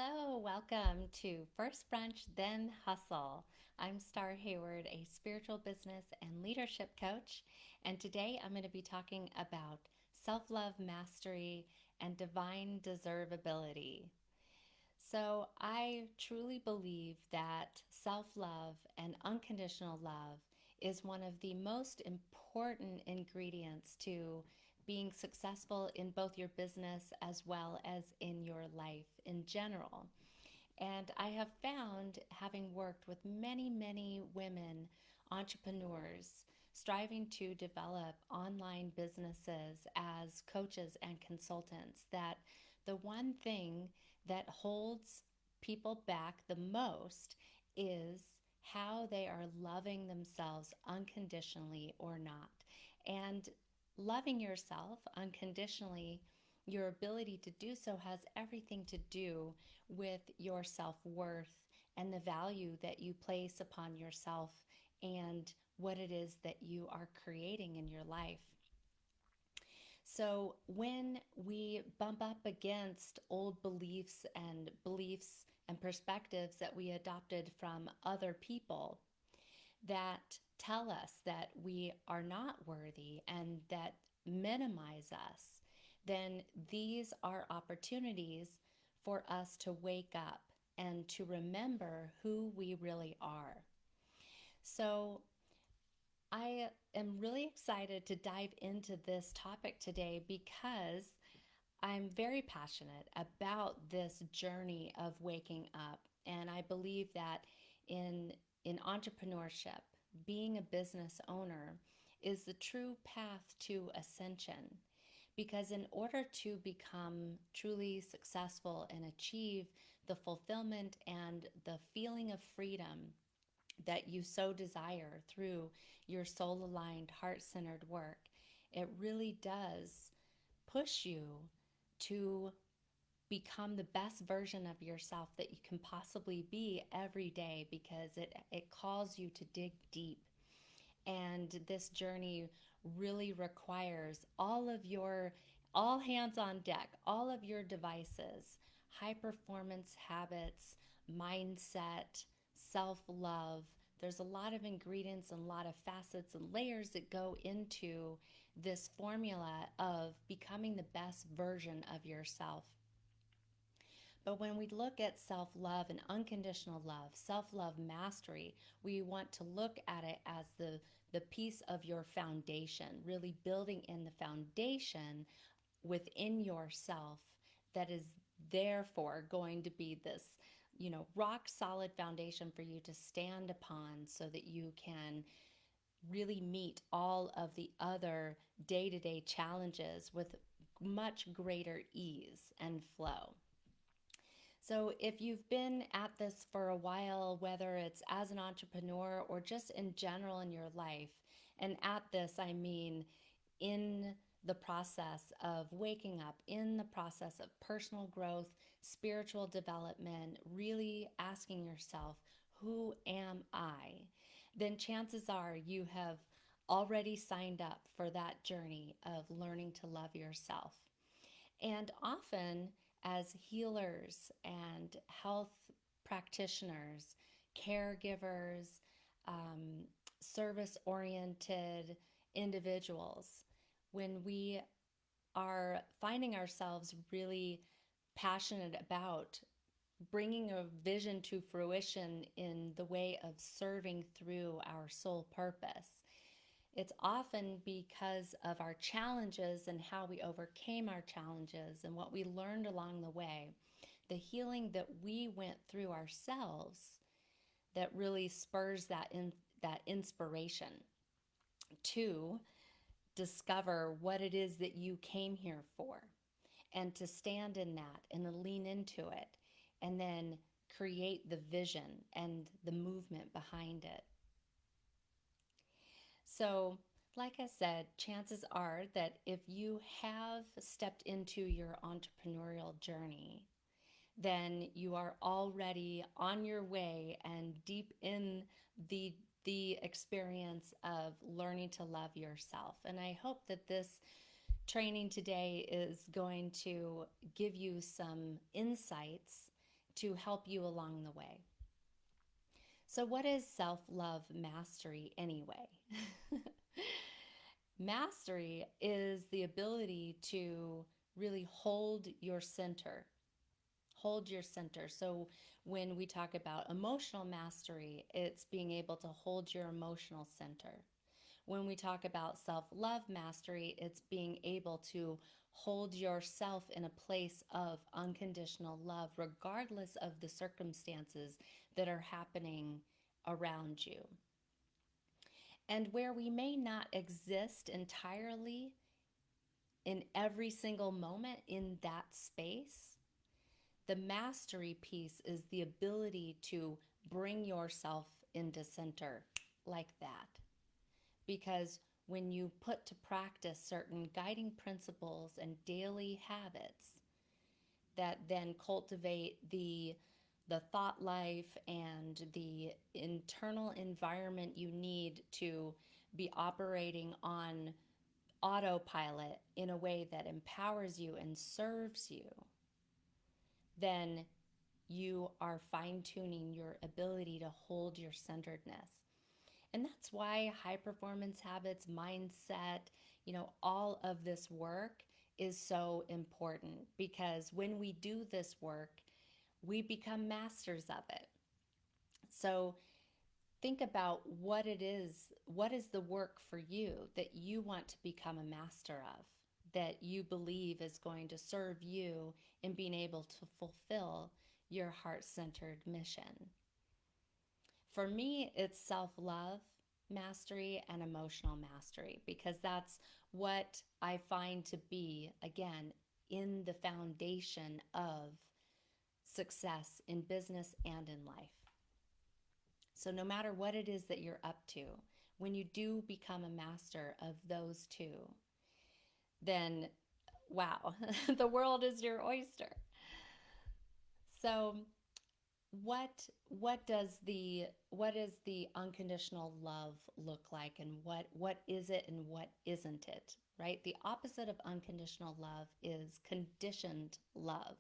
Hello, welcome to First Brunch Then Hustle. I'm Star Hayward, a spiritual business and leadership coach, and today I'm going to be talking about self love mastery and divine deservability. So, I truly believe that self love and unconditional love is one of the most important ingredients to being successful in both your business as well as in your life in general. And I have found, having worked with many, many women entrepreneurs striving to develop online businesses as coaches and consultants, that the one thing that holds people back the most is how they are loving themselves unconditionally or not. And loving yourself unconditionally, your ability to do so has everything to do with your self worth and the value that you place upon yourself and what it is that you are creating in your life. So, when we bump up against old beliefs and perspectives that we adopted from other people that tell us that we are not worthy and that minimize us, then these are opportunities for us to wake up and to remember who we really are. So, I am really excited to dive into this topic today because I'm very passionate about this journey of waking up. And I believe that in, in entrepreneurship, being a business owner is the true path to ascension. Because in order to become truly successful and achieve the fulfillment and the feeling of freedom that you so desire through your soul aligned, heart centered work, it really does push you to become the best version of yourself that you can possibly be every day, because it calls you to dig deep. And this journey really requires all hands on deck, all of your devices, high performance habits, mindset, self love. There's a lot of ingredients and a lot of facets and layers that go into this formula of becoming the best version of yourself. But when we look at self love and unconditional love, self love mastery, we want to look at it as the piece of your foundation, really building in the foundation within yourself that is therefore going to be this, rock solid foundation for you to stand upon so that you can really meet all of the other day to day challenges with much greater ease and flow. So, if you've been at this for a while, whether it's as an entrepreneur or just in general in your life, and at this I mean in the process of waking up, in the process of personal growth, spiritual development, really asking yourself, who am I? Then chances are you have already signed up for that journey of learning to love yourself. And often, as healers and health practitioners, caregivers, service oriented individuals, when we are finding ourselves really passionate about bringing a vision to fruition in the way of serving through our soul purpose, it's often because of our challenges and how we overcame our challenges and what we learned along the way, the healing that we went through ourselves, that really spurs that inspiration to discover what it is that you came here for, and to stand in that and to lean into it, and then create the vision and the movement behind it. So, like I said, chances are that if you have stepped into your entrepreneurial journey, then you are already on your way and deep in the experience of learning to love yourself. And I hope that this training today is going to give you some insights to help you along the way. So, what is self love mastery anyway? Mastery is the ability to really hold your center. Hold your center. So, when we talk about emotional mastery, it's being able to hold your emotional center. When we talk about self love mastery, it's being able to hold yourself in a place of unconditional love, regardless of the circumstances that are happening around you. And where we may not exist entirely in every single moment in that space, the mastery piece is the ability to bring yourself into center like that. Because when you put to practice certain guiding principles and daily habits that then cultivate the thought life and the internal environment you need to be operating on autopilot in a way that empowers you and serves you, then you are fine tuning your ability to hold your centeredness. And that's why high performance habits, mindset, all of this work is so important, because when we do this work, we become masters of it. So think about what is the work for you that you want to become a master of, that you believe is going to serve you in being able to fulfill your heart-centered mission. For me, it's self-love mastery and emotional mastery, because that's what I find to be, again, in the foundation of success in business and in life. So no matter what it is that you're up to, when you do become a master of those two, then wow, the world is your oyster. So what is the unconditional love look like, and what is it and what isn't it, right? The opposite of unconditional love is conditioned love.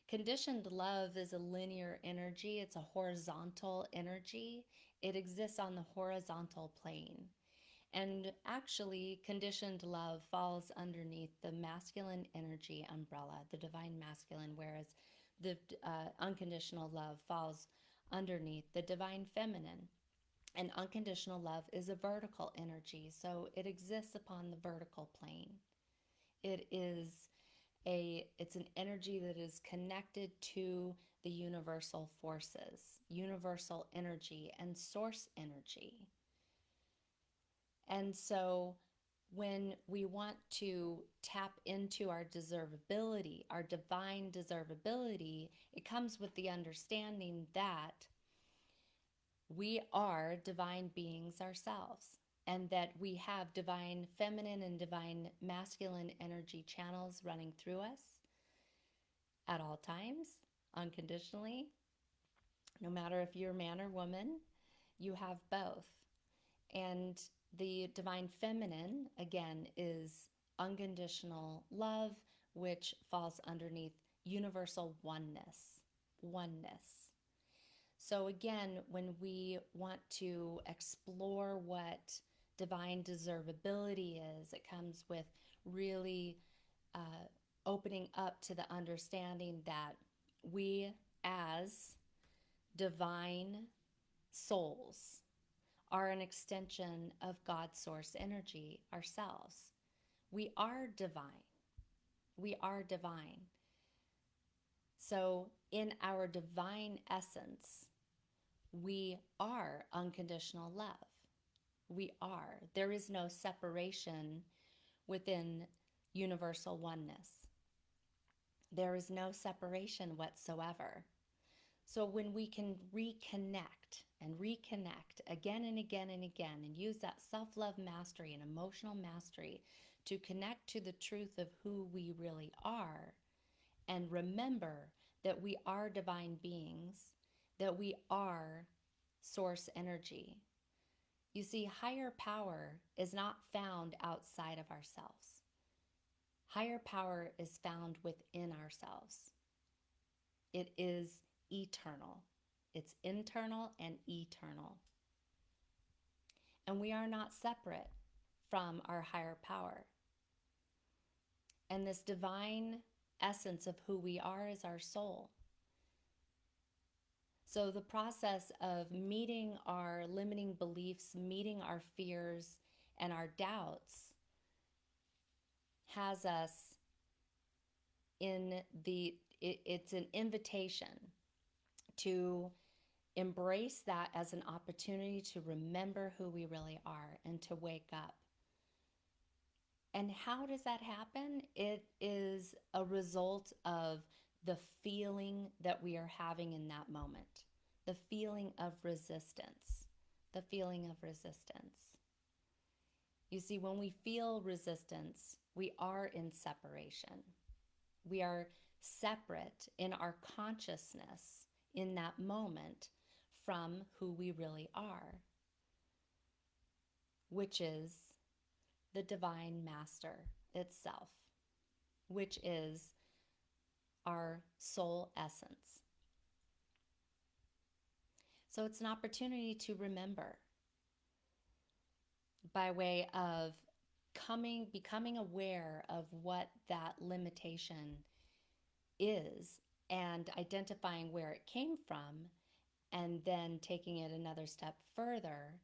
Conditioned love is a linear energy. It's a horizontal energy. It exists on the horizontal plane. And actually, conditioned love falls underneath the masculine energy umbrella, the divine masculine, whereas the unconditional love falls underneath the divine feminine. And unconditional love is a vertical energy, so it exists upon the vertical plane. It's an energy that is connected to the universal forces, universal energy, and source energy. And so when we want to tap into our deservability, our divine deservability, it comes with the understanding that we are divine beings ourselves, and that we have divine feminine and divine masculine energy channels running through us at all times, unconditionally. No matter if you're man or woman, you have both. And the divine feminine, again, is unconditional love, which falls underneath universal oneness. Oneness. So, again, when we want to explore what divine deservability is, it comes with really opening up to the understanding that we, as divine souls, are an extension of God's source energy ourselves. We are divine. We are divine. So, in our divine essence, we are unconditional love. We are. There is no separation within universal oneness. There is no separation whatsoever. So when we can reconnect and reconnect again and again and again, and use that self-love mastery and emotional mastery to connect to the truth of who we really are, and remember that we are divine beings, that we are source energy. You see, higher power is not found outside of ourselves. Higher power is found within ourselves. It is eternal. It's internal and eternal. And we are not separate from our higher power. And this divine essence of who we are is our soul. So the process of meeting our limiting beliefs, meeting our fears and our doubts has us it's an invitation to embrace that as an opportunity to remember who we really are and to wake up. And how does that happen? It is a result of the feeling that we are having in that moment, the feeling of resistance, the feeling of resistance. You see, when we feel resistance, we are in separation. We are separate in our consciousness in that moment from who we really are, which is the divine master itself, which is our soul essence. So it's an opportunity to remember by way of becoming aware of what that limitation is and identifying where it came from, and then taking it another step further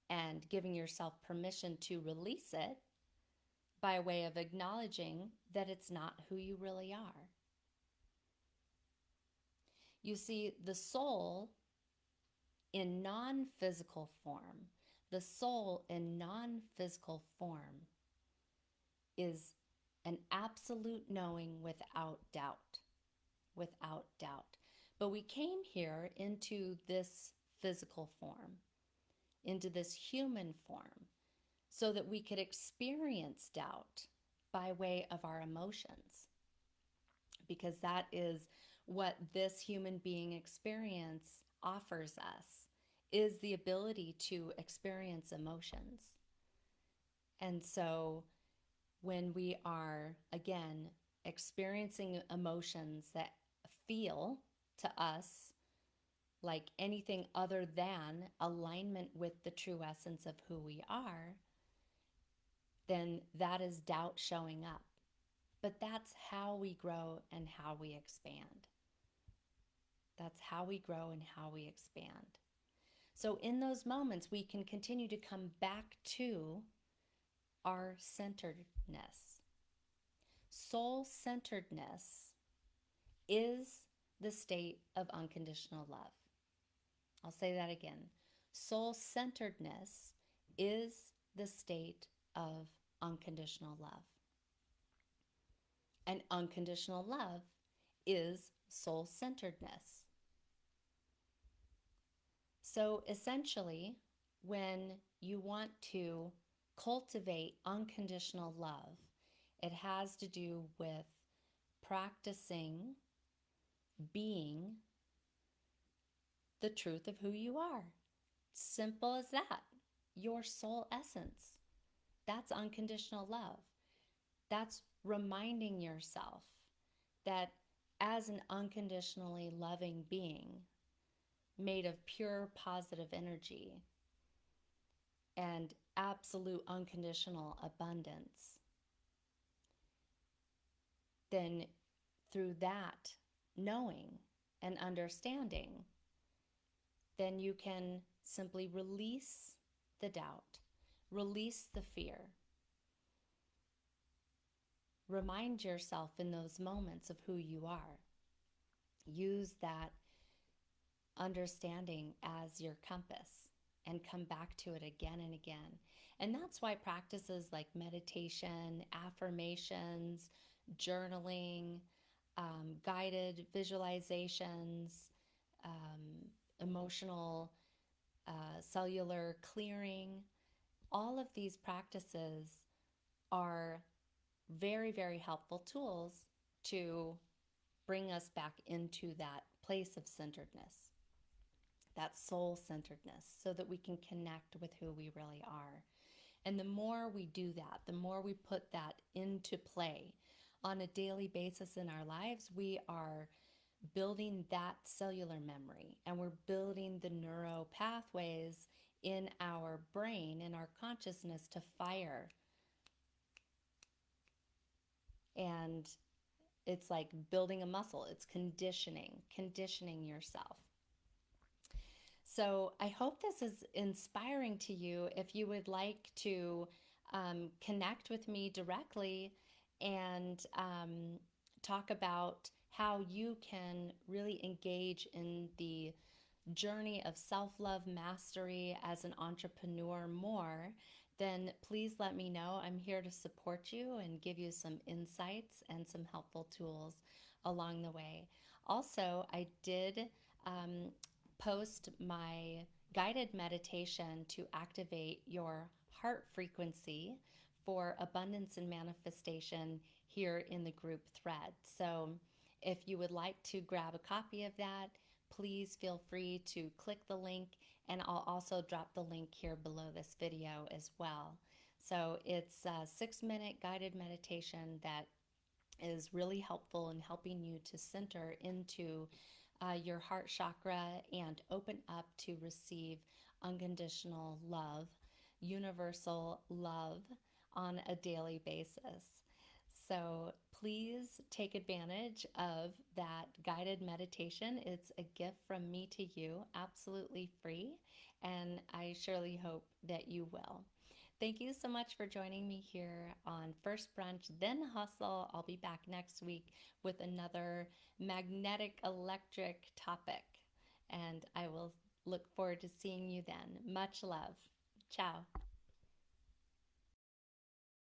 and giving yourself permission to release it by way of acknowledging that it's not who you really are. You see, the soul in non-physical form, the soul in non-physical form is an absolute knowing without doubt, without doubt. But we came here into this physical form, into this human form, so that we could experience doubt by way of our emotions, because that is what this human being experience offers us, is the ability to experience emotions. And so when we are, again, experiencing emotions that feel to us like anything other than alignment with the true essence of who we are, then that is doubt showing up. But that's how we grow and how we expand. That's how we grow and how we expand. So in those moments, we can continue to come back to our centeredness. Soul-centeredness is the state of unconditional love. I'll say that again. Soul-centeredness is the state of unconditional love. And unconditional love is soul-centeredness. So essentially, when you want to cultivate unconditional love, it has to do with practicing being the truth of who you are. Simple as that. Your soul essence. That's unconditional love. That's reminding yourself that as an unconditionally loving being, made of pure positive energy and absolute unconditional abundance, then through that knowing and understanding, then you can simply release the doubt, release the fear. Remind yourself in those moments of who you are. Use that understanding as your compass and come back to it again and again. And that's why practices like meditation, affirmations, journaling, guided visualizations, emotional cellular clearing, all of these practices are very, very helpful tools to bring us back into that place of centeredness, that soul-centeredness, so that we can connect with who we really are. And the more we do that, the more we put that into play on a daily basis in our lives, we are building that cellular memory, and we're building the neuro pathways in our brain, in our consciousness, to fire. And it's like building a muscle, it's conditioning yourself. So I hope this is inspiring to you. If you would like to connect with me directly and talk about how you can really engage in the journey of self love mastery as an entrepreneur more, then please let me know. I'm here to support you and give you some insights and some helpful tools along the way. Also, I did um, post my guided meditation to activate your heart frequency for abundance and manifestation here in the group thread. So, if you would like to grab a copy of that, please feel free to click the link, and I'll also drop the link here below this video as well. So it's a 6-minute guided meditation that is really helpful in helping you to center into your heart chakra and open up to receive unconditional love, universal love on a daily basis. So please take advantage of that guided meditation. It's a gift from me to you, absolutely free, and I surely hope that you will. Thank you so much for joining me here on First Brunch, Then Hustle. I'll be back next week with another magnetic electric topic, and I will look forward to seeing you then. Much love. Ciao.